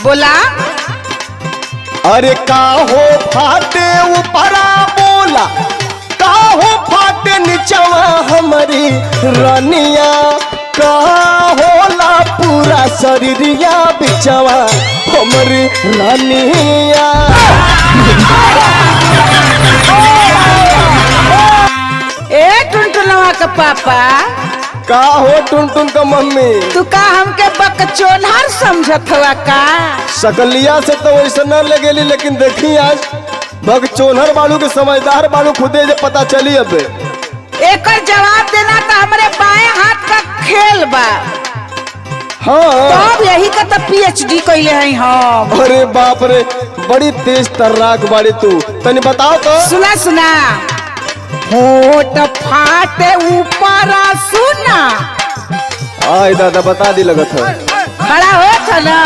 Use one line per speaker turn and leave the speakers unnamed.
बोला।
अरे काहो फाटे ऊपरा बोला, काहो फाटे नीचवा हमारी रानिया, का होला पूरा शरीरिया बिचवा हमारी रानिया।
ए टुनटुनवा का पापा,
का हो टुनटुन का मम्मी,
तू का हमके बकचोनहर समझत हुआ का?
सकलिया से तो वैसे न लगेली, लेकिन देखी आज बकचोनहर बालू के समझदार बालू खुदे जे पता चली। अब
एकर जवाब देना तो हमारे बाएं हाथ का खेल बा।
हाँ
तब यही का तो पीएचडी कैले हैं हम।
अरे बाप रे, बड़ी तेज तर्राक बाड़ी तू, तनी बताओ तो।
सुना सुना, होठ फाटे ऊपर सुना।
आय दादा बता दी लगत है।
खड़ा हो था ना।